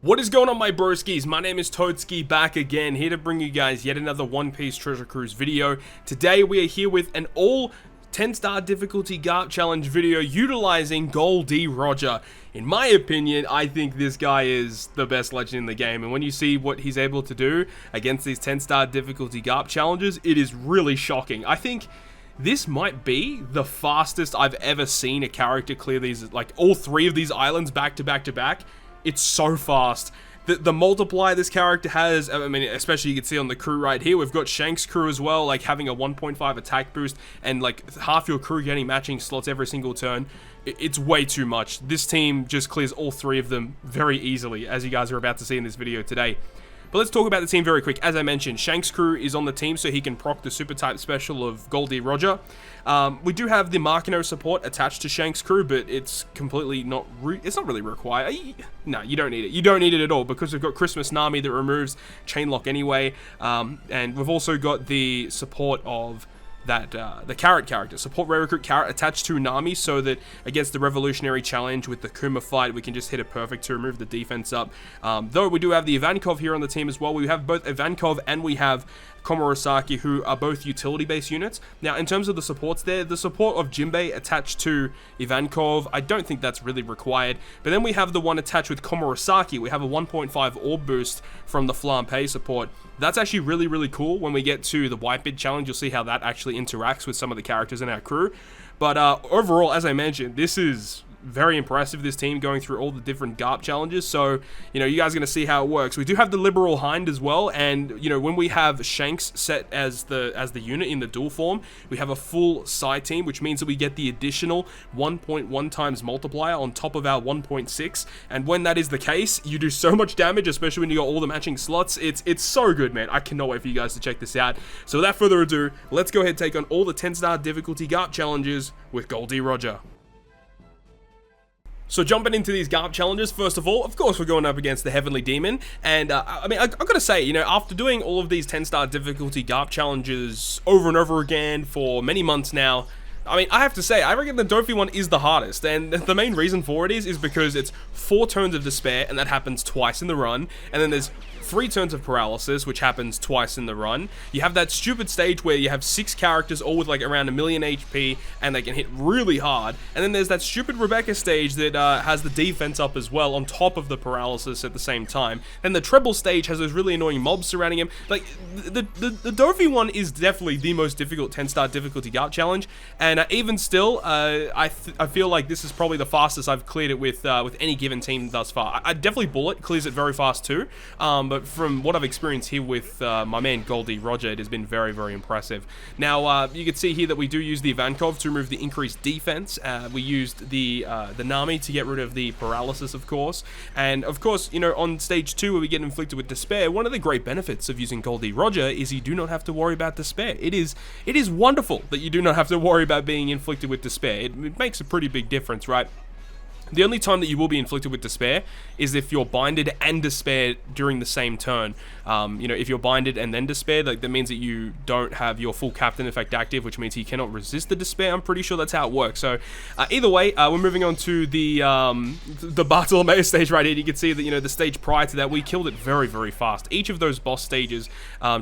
What is going on, my broskiis? My name is Toadskii, back again, here to bring you guys yet another One Piece Treasure Cruise video. Today we are here with an all 10-star difficulty GARP challenge video utilizing GOL Roger. In my opinion, I think this guy is the best legend in the game, and when you see what he's able to do against these 10-star difficulty GARP challenges, it is really shocking. I think this might be the fastest I've ever seen a character clear these, like all three of these islands back to back to back. It's so fast. The multiplier this character has, I mean, especially you can see on the crew right here, we've got Shanks' crew as well, like having a 1.5 attack boost and like half your crew getting matching slots every single turn. It's way too much. This team just clears all three of them very easily, as you guys are about to see in this video today. But let's talk about the team very quick. As I mentioned, Shanks' crew is on the team, so he can proc the super type special of GOL Roger. We do have the Markino support attached to Shanks' crew, but it's completely not it's not really required. No, you don't need it. You don't need it at all, because we've got Christmas Nami that removes Chainlock anyway, and we've also got the support of that the Carrot character, support rare recruit Carrot attached to Nami, so that against the revolutionary challenge with the Kuma fight, we can just hit it perfect to remove the defense up. Though we do have the Ivankov here on the team as well. We have both Ivankov and we have Komurasaki, who are both utility-based units. Now, in terms of the supports there, the support of Jinbei attached to Ivankov, I don't think that's really required. But then we have the one attached with Komurasaki. We have a 1.5 orb boost from the Flampe support. That's actually really, really cool. When we get to the Whitebeard challenge, you'll see how that actually interacts with some of the characters in our crew. But overall, as I mentioned, this is very impressive, this team going through all the different GARP challenges. So, you know, you guys are going to see how it works. We do have the Liberal Hind as well, and, you know, when we have Shanks set as the unit in the dual form, we have a full side team, which means that we get the additional 1.1 times multiplier on top of our 1.6, and when that is the case, you do so much damage, especially when you got all the matching slots. It's so good, man. I cannot wait for you guys to check this out. So without further ado, let's go ahead and take on all the 10-star difficulty GARP challenges with GOL Roger. So jumping into these GARP challenges, first of all, of course, we're going up against the Heavenly Demon. And, I mean, I've got to say, you know, after doing all of these 10-star difficulty GARP challenges over and over again for many months now, I mean, I have to say, I reckon the Dofi one is the hardest, and the main reason for it is because it's 4 turns of despair, and that happens twice in the run, and then there's 3 turns of paralysis, which happens twice in the run. You have that stupid stage where you have 6 characters, all with like around 1 million HP, and they can hit really hard, and then there's that stupid Rebecca stage that has the defense up as well, on top of the paralysis at the same time. Then the treble stage has those really annoying mobs surrounding him. Like, the Dofi one is definitely the most difficult 10-star difficulty GARP challenge, and even still, I feel like this is probably the fastest I've cleared it with any given team thus far. I definitely Bullet clears it very fast too, but from what I've experienced here with my man GOL Roger, it has been very, very impressive. Now, you can see here that we do use the Ivankov to remove the increased defense. We used the Nami to get rid of the paralysis, of course, and of course, you know, on stage 2 where we get inflicted with despair, one of the great benefits of using GOL Roger is you do not have to worry about despair. It is wonderful that you do not have to worry about being inflicted with despair. It makes a pretty big difference, right? The only time that you will be inflicted with despair is if you're binded and despair during the same turn. You know, if you're binded and then despair, like, that means that you don't have your full captain effect active, which means he cannot resist the despair. I'm pretty sure that's how it works. So either way, we're moving on to the Bartolomeo stage right here. You can see that, you know, the stage prior to that, we killed it very, very fast. Each of those boss stages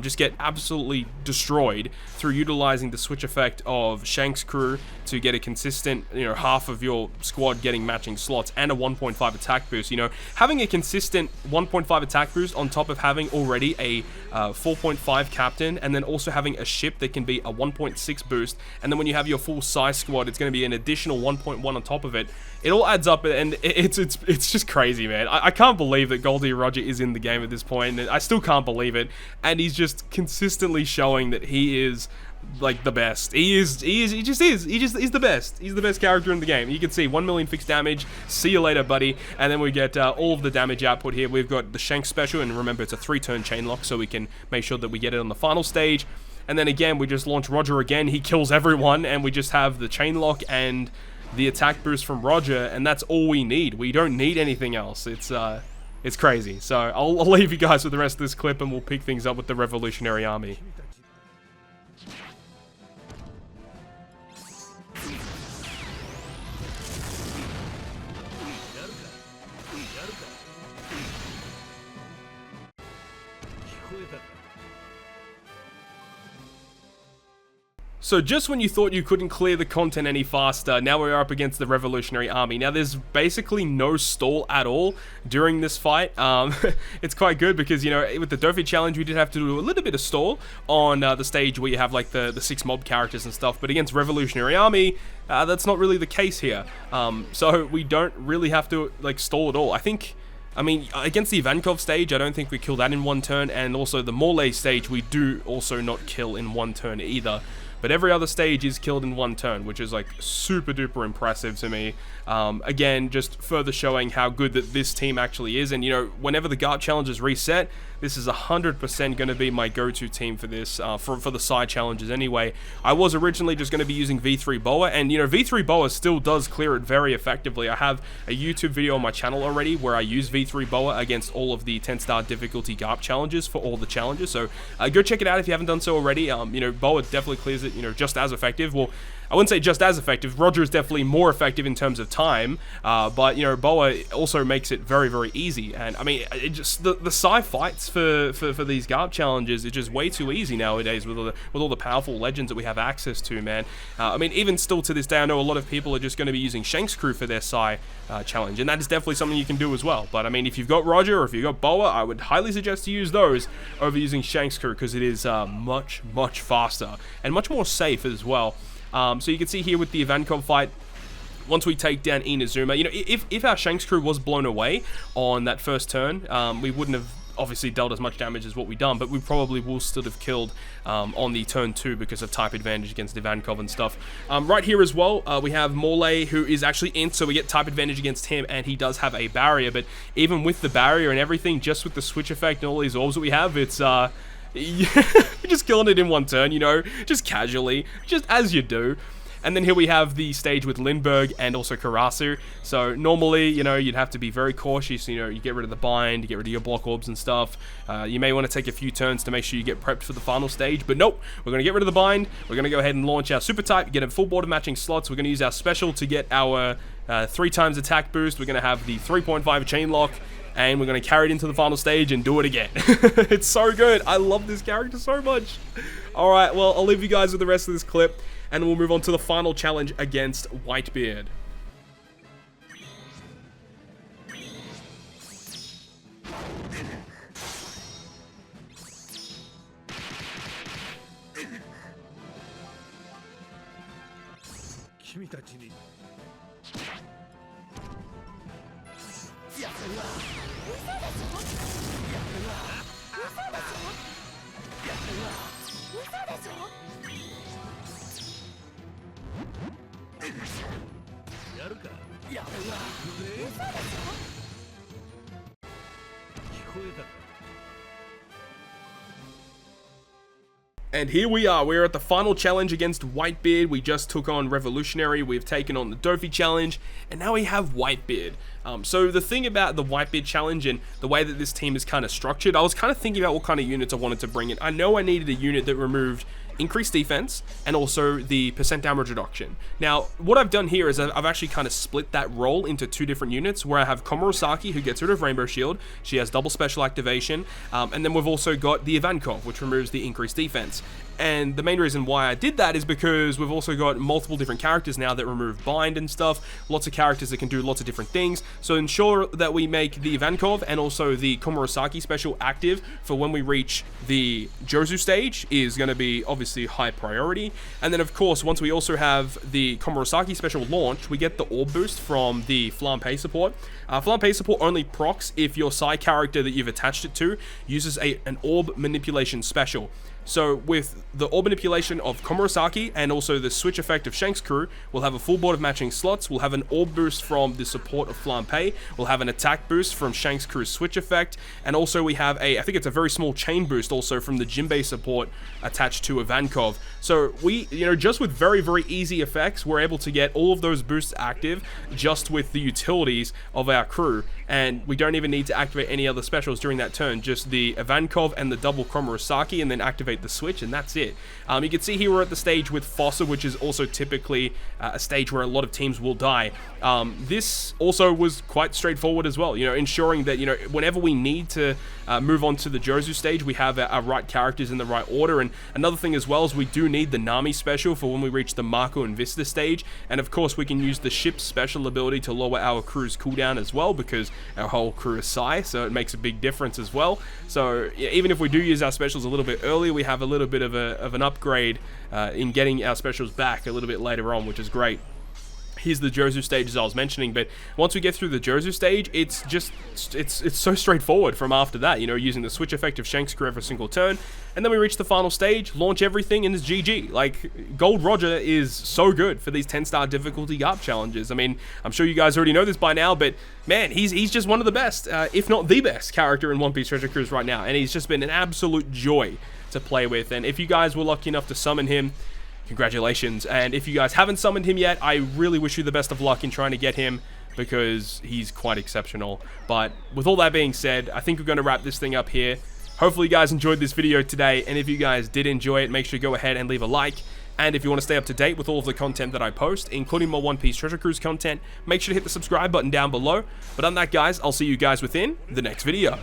just get absolutely destroyed through utilizing the switch effect of Shanks' crew to get a consistent, you know, half of your squad getting matching slots and a 1.5 attack boost. You know, having a consistent 1.5 attack boost on top of having already a 4.5 captain, and then also having a ship that can be a 1.6 boost, and then when you have your full size squad, it's going to be an additional 1.1 on top of it. It all adds up, and it's just crazy, man. I can't believe that GOL Roger is in the game at this point, and I still can't believe it, and he's just consistently showing that he is like the best. He just is the best. He's the best character in the game. You can see 1 million fixed damage. See you later, buddy. And then we get all of the damage output here. We've got the Shanks special, and remember, it's a 3-turn chain lock, so we can make sure that we get it on the final stage. And then again, we just launch Roger again. He kills everyone, and we just have the chain lock and the attack boost from Roger, and that's all we need. We don't need anything else. It's crazy. So I'll leave you guys with the rest of this clip, and we'll pick things up with the Revolutionary Army. So just when you thought you couldn't clear the content any faster, now we're up against the Revolutionary Army. Now there's basically no stall at all during this fight. It's quite good because, you know, with the Dofi challenge we did have to do a little bit of stall on the stage where you have like the 6 mob characters and stuff, but against Revolutionary Army, that's not really the case here. So we don't really have to like stall at all. I mean, against the Ivankov stage, I don't think we kill that in 1 turn, and also the Morlaix stage we do also not kill in 1 turn either. But every other stage is killed in 1 turn, which is like super duper impressive to me. Again, just further showing how good that this team actually is. And, you know, whenever the GARP challenges reset, this is 100% going to be my go-to team for this, for the side challenges anyway. I was originally just going to be using V3 Boa, and, you know, V3 Boa still does clear it very effectively. I have a YouTube video on my channel already where I use V3 Boa against all of the 10-star difficulty GARP challenges for all the challenges. So go check it out if you haven't done so already. You know, Boa definitely clears it, you know, just as effective. Well, I wouldn't say just as effective. Roger is definitely more effective in terms of time, but, you know, Boa also makes it very, very easy. And, I mean, it just the Psy fights for these GARP challenges is just way too easy nowadays with all the powerful legends that we have access to, man. I mean, even still to this day, I know a lot of people are just going to be using Shanks Crew for their Psy challenge, and that is definitely something you can do as well. But, I mean, if you've got Roger or if you've got Boa, I would highly suggest to use those over using Shanks Crew because it is much, much faster and much more safe as well. So you can see here with the Ivankov fight, once we take down Inazuma, you know, if our Shanks Crew was blown away on that first turn, we wouldn't have obviously dealt as much damage as what we done, but we probably will still have killed on the turn 2 because of type advantage against Ivankov and stuff. Right here as well, we have Morlaix, who is actually in, so we get type advantage against him, and he does have a barrier, but even with the barrier and everything, just with the switch effect and all these orbs that we have, it's we're just killing it in 1 turn, you know, just casually, just as you do. And then here we have the stage with Lindbergh and also Karasu. So normally, you know, you'd have to be very cautious. You know, you get rid of the bind, you get rid of your block orbs and stuff. You may want to take a few turns to make sure you get prepped for the final stage. But nope, we're going to get rid of the bind. We're going to go ahead and launch our super type, get a full board of matching slots. We're going to use our special to get our 3 times attack boost. We're going to have the 3.5 chain lock. And we're going to carry it into the final stage and do it again. It's so good. I love this character so much. Alright, well, I'll leave you guys with the rest of this clip, and we'll move on to the final challenge against Whitebeard. And here we are, we're at the final challenge against Whitebeard. We just took on Revolutionary, we've taken on the Dofi challenge, and now we have Whitebeard. So the thing about the Whitebeard challenge and the way that this team is kind of structured, I was kind of thinking about what kind of units I wanted to bring in. I know I needed a unit that removed increased defense and also the percent damage reduction. Now, what I've done here is I've actually kind of split that role into 2 different units, where I have Komurosaki, who gets rid of Rainbow Shield. She has double special activation, and then we've also got the Ivankov, which removes the increased defense. And the main reason why I did that is because we've also got multiple different characters now that remove bind and stuff, lots of characters that can do lots of different things. So ensure that we make the Ivankov and also the Komurosaki special active for when we reach the Jozu stage is going to be obviously high priority. And then of course, once we also have the Komurosaki special launch, we get the orb boost from the Flampe support. Flampe support only procs if your Psy character that you've attached it to uses an orb manipulation special. So with the orb manipulation of Komurosaki and also the switch effect of Shanks Crew, we'll have a full board of matching slots, we'll have an orb boost from the support of Flampe, we'll have an attack boost from Shanks Crew's switch effect, and also we have I think it's a very small chain boost also from the Jinbei support attached to Ivankov. So we, you know, just with very, very easy effects, we're able to get all of those boosts active just with the utilities of our crew. and we don't even need to activate any other specials during that turn, just the Ivankov and the double Kromorosaki, and then activate the switch, and that's it. You can see here we're at the stage with Fossa, which is also typically a stage where a lot of teams will die. This also was quite straightforward as well, you know, ensuring that, you know, whenever we need to move on to the Jozu stage, we have our right characters in the right order. And another thing as well is we do need the Nami special for when we reach the Mako and Vista stage, and of course we can use the ship's special ability to lower our crew's cooldown as well, because our whole crew is Sai, so it makes a big difference as well. So yeah, even if we do use our specials a little bit early, we have a little bit of an upgrade in getting our specials back a little bit later on, which is great. Here's the Jozu stage, as I was mentioning, but once we get through the Jozu stage, it's so straightforward from after that, you know, using the switch effect of Shanks crew every single turn, and then we reach the final stage, launch everything, and it's GG. Like, Gold Roger is so good for these 10-star difficulty GARP challenges. I mean, I'm sure you guys already know this by now, but man, he's just one of the best, if not the best character in One Piece Treasure Cruise right now, and he's just been an absolute joy to play with. And if you guys were lucky enough to summon him, congratulations. And if you guys haven't summoned him yet, I really wish you the best of luck in trying to get him, because he's quite exceptional. But with all that being said, I think we're going to wrap this thing up here. Hopefully you guys enjoyed this video today, and if you guys did enjoy it, make sure to go ahead and leave a like. And if you want to stay up to date with all of the content that I post, including more One Piece Treasure Cruise content, make sure to hit the subscribe button down below. But on that, guys, I'll see you guys within the next video.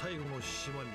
最後の島に